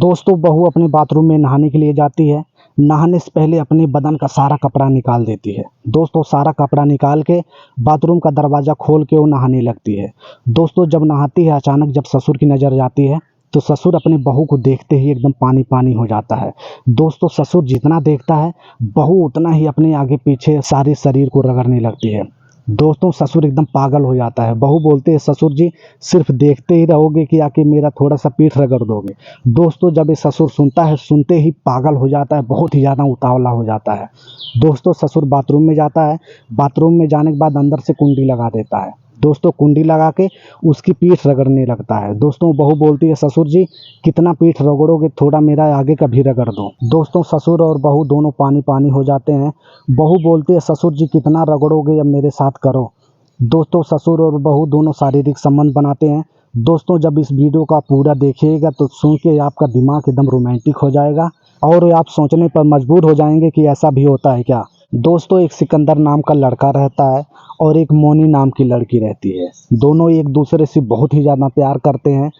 दोस्तों बहू अपने बाथरूम में नहाने के लिए जाती है। नहाने से पहले अपने बदन का सारा कपड़ा निकाल देती है। दोस्तों सारा कपड़ा निकाल के बाथरूम का दरवाज़ा खोल के वो नहाने लगती है। दोस्तों जब नहाती है अचानक जब ससुर की नज़र जाती है तो ससुर अपने बहू को देखते ही एकदम पानी पानी हो जाता है। दोस्तों ससुर जितना देखता है बहू उतना ही अपने आगे पीछे सारे शरीर को रगड़ने लगती है। दोस्तों ससुर एकदम पागल हो जाता है। बहू बोलते हैं ससुर जी सिर्फ देखते ही रहोगे कि आके मेरा थोड़ा सा पीठ रगड़ दोगे। दोस्तों जब ये ससुर सुनता है सुनते ही पागल हो जाता है, बहुत ही ज़्यादा उतावला हो जाता है। दोस्तों ससुर बाथरूम में जाता है। बाथरूम में जाने के बाद अंदर से कुंडी लगा देता है। दोस्तों कुंडी लगा के उसकी पीठ रगड़ने लगता है। दोस्तों बहू बोलती है ससुर जी कितना पीठ रगड़ोगे, थोड़ा मेरा आगे का भी रगड़ दो। दोस्तों ससुर और बहू दोनों पानी पानी हो जाते हैं। बहू बोलती है ससुर जी कितना रगड़ोगे, अब मेरे साथ करो। दोस्तों ससुर और बहू दोनों शारीरिक संबंध बनाते हैं। दोस्तों जब इस वीडियो का पूरा देखिएगा तो सुन के आपका दिमाग एकदम रोमांटिक हो जाएगा और आप सोचने पर मजबूर हो जाएंगे कि ऐसा भी होता है क्या। दोस्तों एक सिकंदर नाम का लड़का रहता है और एक मोनी नाम की लड़की रहती है। दोनों एक दूसरे से बहुत ही ज़्यादा प्यार करते हैं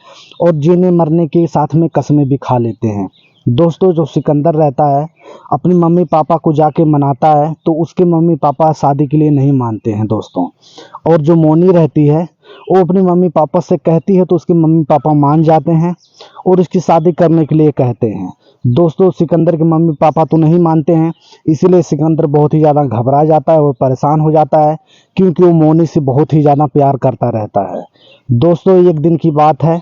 और जीने मरने के साथ में कस्में भी खा लेते हैं। दोस्तों जो सिकंदर रहता है अपनी मम्मी पापा को जाके मनाता है तो उसके मम्मी पापा शादी के लिए नहीं मानते हैं दोस्तों। और जो मोनी रहती है वो अपनी मम्मी पापा से कहती है तो उसके मम्मी पापा मान जाते हैं और उसकी शादी करने के लिए कहते हैं। दोस्तों सिकंदर के मम्मी पापा तो नहीं मानते हैं, इसीलिए सिकंदर बहुत ही ज़्यादा घबरा जाता है और परेशान हो जाता है क्योंकि वो मोनी से बहुत ही ज़्यादा प्यार करता रहता है। दोस्तों एक दिन की बात है,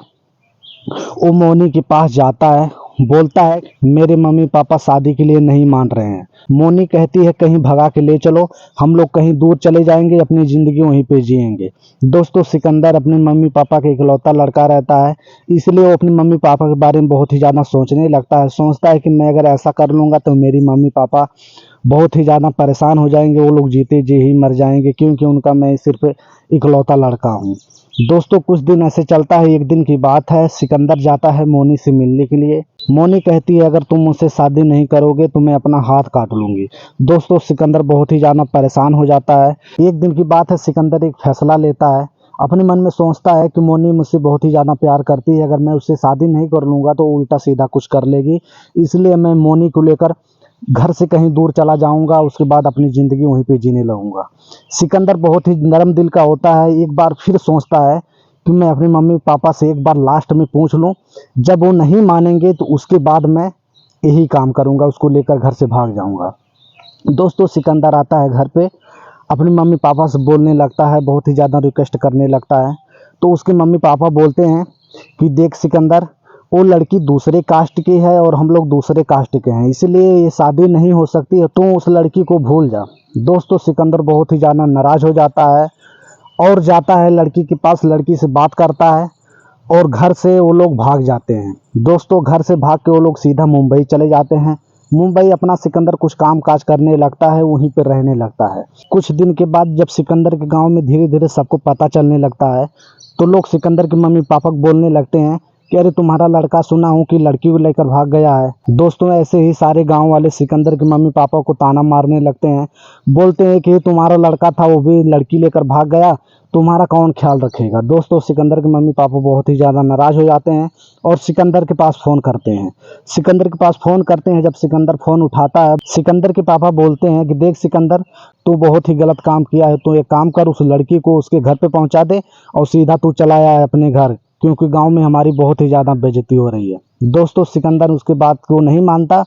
वो मोनी के पास जाता है, बोलता है मेरे मम्मी पापा शादी के लिए नहीं मान रहे हैं। मोनी कहती है कहीं भगा के ले चलो, हम लोग कहीं दूर चले जाएंगे, अपनी ज़िंदगी वहीं पे जिएंगे। दोस्तों सिकंदर अपने मम्मी पापा का इकलौता लड़का रहता है, इसलिए वो अपने मम्मी पापा के बारे में बहुत ही ज़्यादा सोचने लगता है। सोचता है कि मैं अगर ऐसा कर लूँगा तो मेरी मम्मी पापा बहुत ही ज़्यादा परेशान हो जाएंगे, वो लोग जीते जी ही मर जाएंगे क्योंकि उनका मैं सिर्फ इकलौता लड़का हूँ। दोस्तों कुछ दिन ऐसे चलता है। एक दिन की बात है, सिकंदर जाता है मोनी से मिलने के लिए। मोनी कहती है अगर तुम मुझसे शादी नहीं करोगे तो मैं अपना हाथ काट लूंगी। दोस्तों सिकंदर बहुत ही ज़्यादा परेशान हो जाता है। एक दिन की बात है, सिकंदर एक फैसला लेता है। अपने मन में सोचता है कि मोनी मुझसे बहुत ही ज़्यादा प्यार करती है, अगर मैं उससे शादी नहीं कर लूँगा तो उल्टा सीधा कुछ कर लेगी, इसलिए मैं मोनी को लेकर घर से कहीं दूर चला जाऊंगा, उसके बाद अपनी ज़िंदगी वहीं पे जीने लगूंगा। सिकंदर बहुत ही नरम दिल का होता है, एक बार फिर सोचता है कि मैं अपने मम्मी पापा से एक बार लास्ट में पूछ लूं, जब वो नहीं मानेंगे तो उसके बाद मैं यही काम करूंगा, उसको लेकर घर से भाग जाऊंगा। दोस्तों सिकंदर आता है घर पे, अपने मम्मी पापा से बोलने लगता है, बहुत ही ज़्यादा रिक्वेस्ट करने लगता है। तो उसके मम्मी पापा बोलते हैं कि देख सिकंदर वो लड़की दूसरे कास्ट की है और हम लोग दूसरे कास्ट के हैं, इसलिए ये शादी नहीं हो सकती है, तू उस लड़की को भूल जा। दोस्तों सिकंदर बहुत ही ज़्यादा नाराज़ हो जाता है और जाता है लड़की के पास, लड़की से बात करता है और घर से वो लोग भाग जाते हैं। दोस्तों घर से भाग के वो लोग सीधा मुंबई चले जाते हैं। मुंबई अपना सिकंदर कुछ काम काज करने लगता है, वहीं पर रहने लगता है। कुछ दिन के बाद जब सिकंदर के गांव में धीरे धीरे सबको पता चलने लगता है तो लोग सिकंदर के मम्मी पापा को बोलने लगते हैं कि अरे तुम्हारा लड़का सुना हूँ कि लड़की को लेकर भाग गया है। दोस्तों ऐसे ही सारे गांव वाले सिकंदर के मम्मी पापा को ताना मारने लगते हैं, बोलते हैं कि तुम्हारा लड़का था वो भी लड़की लेकर भाग गया, तुम्हारा कौन ख्याल रखेगा। दोस्तों सिकंदर के मम्मी पापा बहुत ही ज़्यादा नाराज़ हो जाते हैं और सिकंदर के पास फ़ोन करते हैं। सिकंदर के पास फ़ोन करते हैं, जब सिकंदर फ़ोन उठाता है सिकंदर के पापा बोलते हैं कि देख सिकंदर तू बहुत ही गलत काम किया है, तू एक काम कर उस लड़की को उसके घर पे पहुंचा दे और सीधा तू चला आया है अपने घर, क्योंकि गांव में हमारी बहुत ही ज़्यादा बेइज्जती हो रही है। दोस्तों सिकंदर उसके बात को नहीं मानता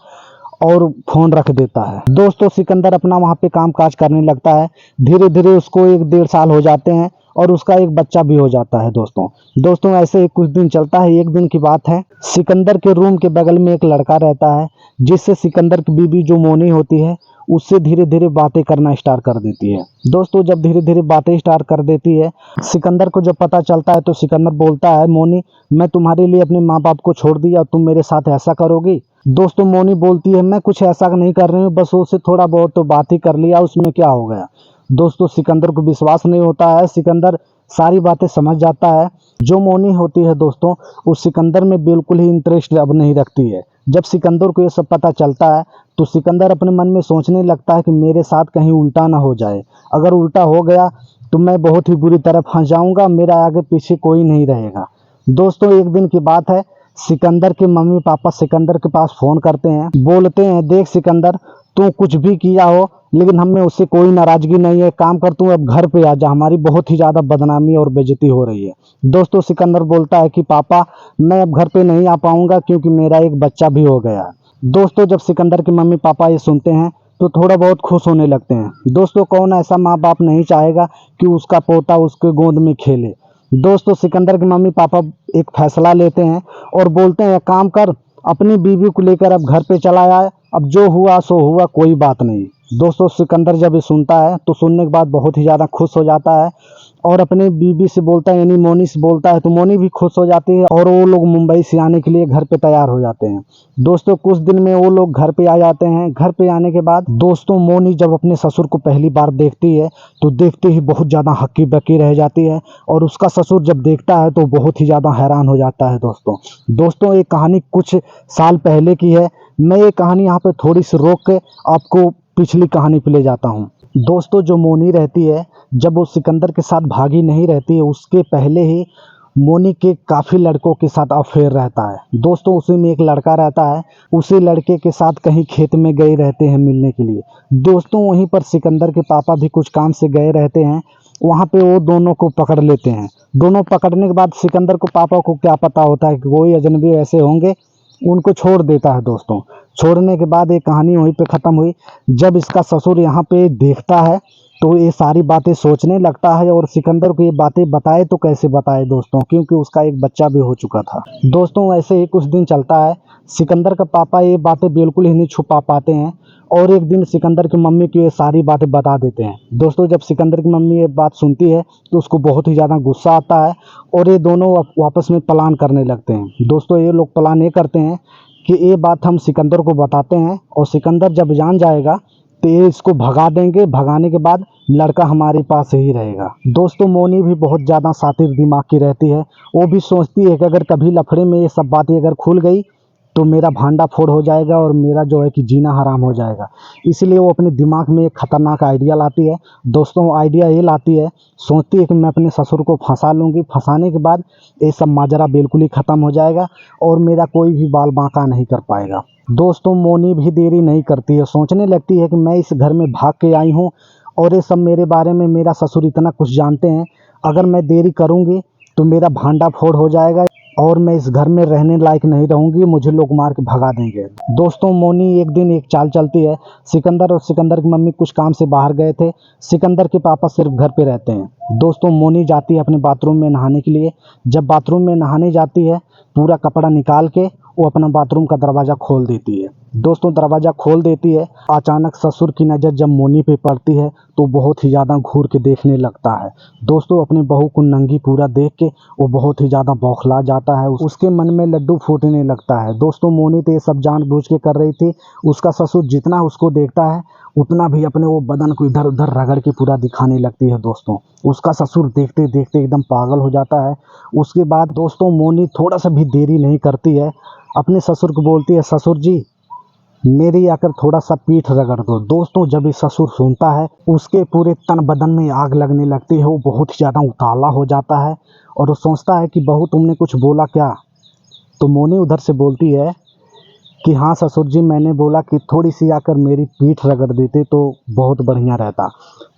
और फ़ोन रख देता है। दोस्तों सिकंदर अपना वहाँ पे काम काज करने लगता है। धीरे धीरे उसको 1-1.5 साल हो जाते हैं और उसका एक बच्चा भी हो जाता है। दोस्तों ऐसे ही कुछ दिन चलता है। एक दिन की बात है, सिकंदर के रूम के बगल में एक लड़का रहता है जिससे सिकंदर की बीबी जो मोनी होती है उससे धीरे धीरे बातें करना स्टार्ट कर देती है। दोस्तों जब धीरे धीरे बातें स्टार्ट कर देती है, सिकंदर को जब पता चलता है तो सिकंदर बोलता है मोनी मैं तुम्हारे लिए अपने माँ बाप को छोड़ दिया, तुम मेरे साथ ऐसा करोगी। दोस्तों मोनी बोलती है मैं कुछ ऐसा नहीं कर रही हूँ, बस उससे थोड़ा बहुत तो बात ही कर लिया, उसमें क्या हो गया। दोस्तों सिकंदर को विश्वास नहीं होता है, सिकंदर सारी बातें समझ जाता है। जो मोनी होती है दोस्तों उस सिकंदर में बिल्कुल ही इंटरेस्ट अब नहीं रखती है। जब सिकंदर को ये सब पता चलता है तो सिकंदर अपने मन में सोचने लगता है कि मेरे साथ कहीं उल्टा ना हो जाए, अगर उल्टा हो गया तो मैं बहुत ही बुरी तरह फंस जाऊंगा, मेरा आगे पीछे कोई नहीं रहेगा। दोस्तों एक दिन की बात है, सिकंदर के मम्मी पापा सिकंदर के पास फ़ोन करते हैं, बोलते हैं देख सिकंदर, तू कुछ भी किया हो लेकिन हमें उससे कोई नाराज़गी नहीं है, काम कर तू अब घर पे आ जा, हमारी बहुत ही ज़्यादा बदनामी और बेइज्जती हो रही है। दोस्तों सिकंदर बोलता है कि पापा मैं अब घर पे नहीं आ पाऊंगा क्योंकि मेरा एक बच्चा भी हो गया है। दोस्तों जब सिकंदर के मम्मी पापा ये सुनते हैं तो थोड़ा बहुत खुश होने लगते हैं। दोस्तों कौन ऐसा माँ बाप नहीं चाहेगा कि उसका पोता उसके गोद में खेले। दोस्तों सिकंदर के मम्मी पापा एक फैसला लेते हैं और बोलते हैं काम कर, अपनी बीवी को लेकर अब घर पे चला आए, अब जो हुआ सो हुआ, कोई बात नहीं। दोस्तों सिकंदर जब ये सुनता है तो सुनने के बाद बहुत ही ज़्यादा खुश हो जाता है और अपनी बीवी से बोलता है यानी मोनी से बोलता है तो मोनी भी खुश हो जाती है और वो लोग मुंबई से आने के लिए घर पे तैयार हो जाते हैं। दोस्तों कुछ दिन में वो लोग घर पे आ जाते हैं। घर पे आने के बाद दोस्तों मोनी जब अपने ससुर को पहली बार देखती है तो देखते ही बहुत ज़्यादा हक्की बक्की रह जाती है और उसका ससुर जब देखता है तो बहुत ही ज़्यादा हैरान हो जाता है। दोस्तों ये कहानी कुछ साल पहले की है। मैं ये कहानी यहाँ पे थोड़ी सी रोक के आपको पिछली कहानी पे ले जाता हूँ। दोस्तों जो मोनी रहती है जब वो सिकंदर के साथ भागी नहीं रहती है उसके पहले ही मोनी के काफ़ी लड़कों के साथ अफेयर रहता है। दोस्तों उसी में एक लड़का रहता है, उसी लड़के के साथ कहीं खेत में गए रहते हैं मिलने के लिए। दोस्तों वहीं पर सिकंदर के पापा भी कुछ काम से गए रहते हैं, वहाँ पे वो दोनों को पकड़ लेते हैं। दोनों पकड़ने के बाद सिकंदर को पापा को क्या पता होता है कि कोई अजनबी ऐसे होंगे, उनको छोड़ देता है। दोस्तों छोड़ने के बाद ये कहानी वहीं पे ख़त्म हुई। जब इसका ससुर यहाँ पे देखता है तो ये सारी बातें सोचने लगता है और सिकंदर को ये बातें बताए तो कैसे बताए दोस्तों, क्योंकि उसका एक बच्चा भी हो चुका था। दोस्तों ऐसे ही कुछ दिन चलता है। सिकंदर का पापा ये बातें बिल्कुल ही नहीं छुपा पाते हैं और एक दिन सिकंदर की मम्मी को ये सारी बातें बता देते हैं। दोस्तों जब सिकंदर की मम्मी ये बात सुनती है तो उसको बहुत ही ज़्यादा गुस्सा आता है और ये दोनों आपस में प्लान करने लगते हैं। दोस्तों ये लोग प्लान ये करते हैं कि ये बात हम सिकंदर को बताते हैं और सिकंदर जब जान जाएगा तो ये इसको भगा देंगे, भगाने के बाद लड़का हमारे पास ही रहेगा। दोस्तों मोनी भी बहुत ज़्यादा शातिर दिमाग की रहती है। वो भी सोचती है कि अगर कभी लफड़े में ये सब बातें अगर खुल गई तो मेरा भांडा फोड़ हो जाएगा और मेरा जो है कि जीना हराम हो जाएगा। इसलिए वो अपने दिमाग में एक खतरनाक आइडिया लाती है। दोस्तों आइडिया ये लाती है, सोचती है कि मैं अपने ससुर को फंसा लूँगी, फंसाने के बाद ये सब माजरा बिल्कुल ही ख़त्म हो जाएगा और मेरा कोई भी बाल बांका नहीं कर पाएगा। दोस्तों मोनी भी देरी नहीं करती है, सोचने लगती है कि मैं इस घर में भाग के आई हूँ और ये सब मेरे बारे में मेरा ससुर इतना कुछ जानते हैं, अगर मैं देरी करूँगी तो मेरा भांडा फोड़ हो जाएगा और मैं इस घर में रहने लायक नहीं रहूँगी, मुझे लोग मार के भगा देंगे। दोस्तों मोनी एक दिन एक चाल चलती है। सिकंदर और सिकंदर की मम्मी कुछ काम से बाहर गए थे, सिकंदर के पापा सिर्फ घर पे रहते हैं। दोस्तों मोनी जाती है अपने बाथरूम में नहाने के लिए। जब बाथरूम में नहाने जाती है पूरा कपड़ा निकाल के वो अपना बाथरूम का दरवाज़ा खोल देती है। दोस्तों दरवाज़ा खोल देती है, अचानक ससुर की नज़र जब मोनी पे पड़ती है तो बहुत ही ज़्यादा घूर के देखने लगता है। दोस्तों अपनी बहू को नंगी पूरा देख के वो बहुत ही ज़्यादा बौखला जाता है, उसके मन में लड्डू फूटने लगता है। दोस्तों मोनी तो ये सब जानबूझ के कर रही थी। उसका ससुर जितना उसको देखता है उतना भी अपने वो बदन को इधर उधर रगड़ के पूरा दिखाने लगती है। दोस्तों उसका ससुर देखते देखते एकदम पागल हो जाता है। उसके बाद दोस्तों मोनी थोड़ा सा भी देरी नहीं करती है, अपने ससुर को बोलती है ससुर जी मेरी आकर थोड़ा सा पीठ रगड़ दो। दोस्तों जब ये ससुर सुनता है उसके पूरे तन बदन में आग लगने लगती है, वो बहुत ही ज़्यादा उतावला हो जाता है और वो सोचता है कि बहू तुमने कुछ बोला क्या। तो मोनी उधर से बोलती है कि हाँ ससुर जी मैंने बोला कि थोड़ी सी आकर मेरी पीठ रगड़ देते तो बहुत बढ़िया रहता।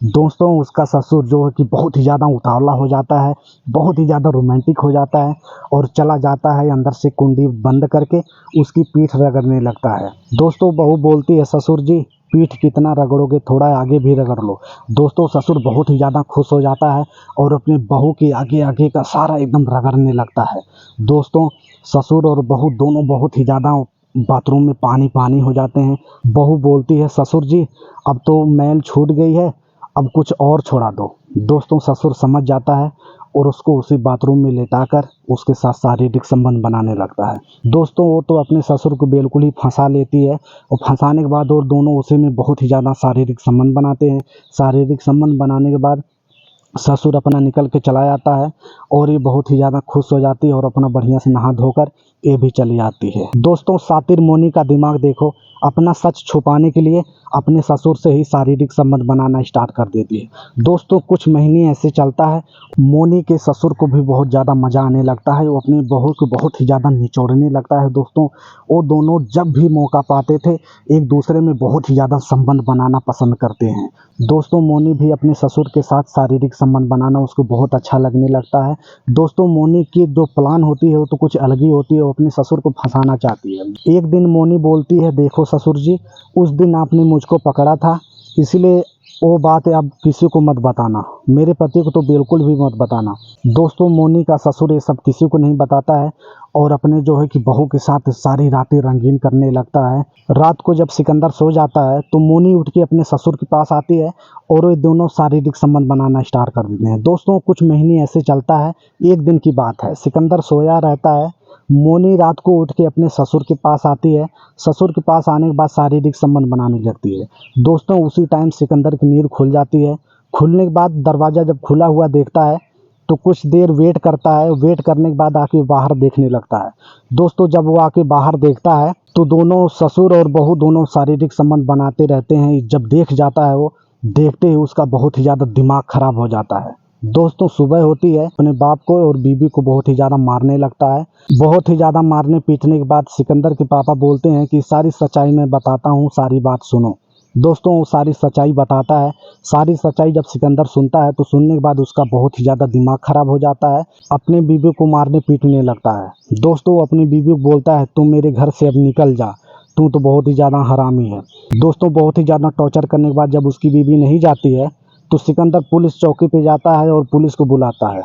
दोस्तों उसका ससुर जो है कि बहुत ही ज़्यादा उतावला हो जाता है, बहुत ही ज़्यादा रोमांटिक हो जाता है और चला जाता है अंदर से कुंडी बंद करके उसकी पीठ रगड़ने लगता है। दोस्तों बहू बोलती है ससुर जी पीठ कितना रगड़ोगे, थोड़ा आगे भी रगड़ लो। दोस्तों ससुर बहुत ही ज़्यादा खुश हो जाता है और अपने बहू के आगे आगे का सारा एकदम रगड़ने लगता है। दोस्तों ससुर और बहू दोनों बहुत ही ज़्यादा बाथरूम में पानी पानी हो जाते हैं। बहू बोलती है ससुर जी अब तो मैल छूट गई है, अब कुछ और छोड़ा दो। दोस्तों ससुर समझ जाता है और उसको उसी बाथरूम में लेटाकर उसके साथ शारीरिक संबंध बनाने लगता है। दोस्तों वो तो अपने ससुर को बिल्कुल ही फंसा लेती है और फंसाने के बाद और दोनों उसी में बहुत ही ज़्यादा शारीरिक संबंध बनाते हैं। शारीरिक संबंध बनाने के बाद ससुर अपना निकल के चला जाता है और ये बहुत ही ज़्यादा खुश हो जाती है और अपना बढ़िया से नहा धोकर ये भी चली आती है। दोस्तों शातिर मोनी का दिमाग देखो, अपना सच छुपाने के लिए अपने ससुर से ही शारीरिक संबंध बनाना स्टार्ट कर देती है। दोस्तों कुछ महीने ऐसे चलता है, मोनी के ससुर को भी बहुत ज़्यादा मज़ा आने लगता है, वो अपनी बहू को बहुत ही ज़्यादा निचोड़ने लगता है। दोस्तों वो दोनों जब भी मौका पाते थे एक दूसरे में बहुत ही ज़्यादा संबंध बनाना पसंद करते हैं। दोस्तों मोनी भी अपने ससुर के साथ शारीरिक संबंध बनाना उसको बहुत अच्छा लगने लगता है। दोस्तों मोनी की जो प्लान होती है वो तो कुछ अलग ही होती है, वो अपने ससुर को फंसाना चाहती है। एक दिन मोनी बोलती है, देखो ससुर जी, उस दिन आपने मुझको पकड़ा था, इसलिए वो बात अब किसी को मत बताना, मेरे पति को तो बिल्कुल भी मत बताना। दोस्तों मोनी का ससुर ये सब किसी को नहीं बताता है और अपने जो है कि बहू के साथ सारी रातें रंगीन करने लगता है। रात को जब सिकंदर सो जाता है तो मोनी उठ के अपने ससुर के पास आती है और वे दोनों शारीरिक संबंध बनाना स्टार्ट कर देते हैं। दोस्तों कुछ महीने ऐसे चलता है, एक दिन की बात है, सिकंदर सोया रहता है, मोनी रात को उठ के अपने ससुर के पास आती है। ससुर के पास आने के बाद शारीरिक संबंध बनाने लगती है। दोस्तों उसी टाइम सिकंदर की नींद खुल जाती है। खुलने के बाद दरवाज़ा जब खुला हुआ देखता है तो कुछ देर वेट करता है, वेट करने के बाद आके बाहर देखने लगता है। दोस्तों जब वो आके बाहर देखता है तो दोनों ससुर और बहू दोनों शारीरिक संबंध बनाते रहते हैं। जब देख जाता है वो, देखते ही उसका बहुत ही ज़्यादा दिमाग खराब हो जाता है। दोस्तों सुबह होती है, अपने बाप को और बीबी को बहुत ही ज़्यादा मारने लगता है। बहुत ही ज़्यादा मारने पीटने के बाद सिकंदर के पापा बोलते हैं कि सारी सच्चाई मैं बताता हूँ, सारी बात सुनो। दोस्तों वो सारी सच्चाई बताता है। सारी सच्चाई जब सिकंदर सुनता है तो सुनने के बाद उसका बहुत ही ज़्यादा दिमाग खराब हो जाता है, अपने बीबी को मारने पीटने लगता है। दोस्तों वो अपनी बीबी को बोलता है, तुम मेरे घर से अब निकल जा, तू तो बहुत ही ज़्यादा हरामी है। दोस्तों बहुत ही ज़्यादा टॉर्चर करने के बाद जब उसकी बीबी नहीं जाती है तो सिकंदर पुलिस चौकी पे जाता है और पुलिस को बुलाता है।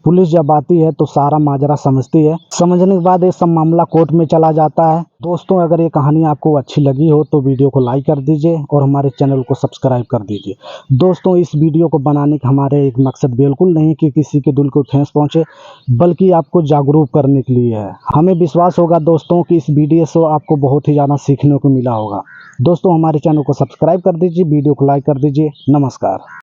पुलिस जब आती है तो सारा माजरा समझती है। समझने के बाद ये सब मामला कोर्ट में चला जाता है। दोस्तों अगर ये कहानी आपको अच्छी लगी हो तो वीडियो को लाइक कर दीजिए और हमारे चैनल को सब्सक्राइब कर दीजिए। दोस्तों इस वीडियो को बनाने का हमारे एक मकसद बिल्कुल नहीं कि किसी के दिल को ठेस पहुँचे, बल्कि आपको जागरूक करने के लिए है। हमें विश्वास होगा दोस्तों कि इस वीडियो से आपको बहुत ही ज़्यादा सीखने को मिला होगा। दोस्तों हमारे चैनल को सब्सक्राइब कर दीजिए, वीडियो को लाइक कर दीजिए। नमस्कार।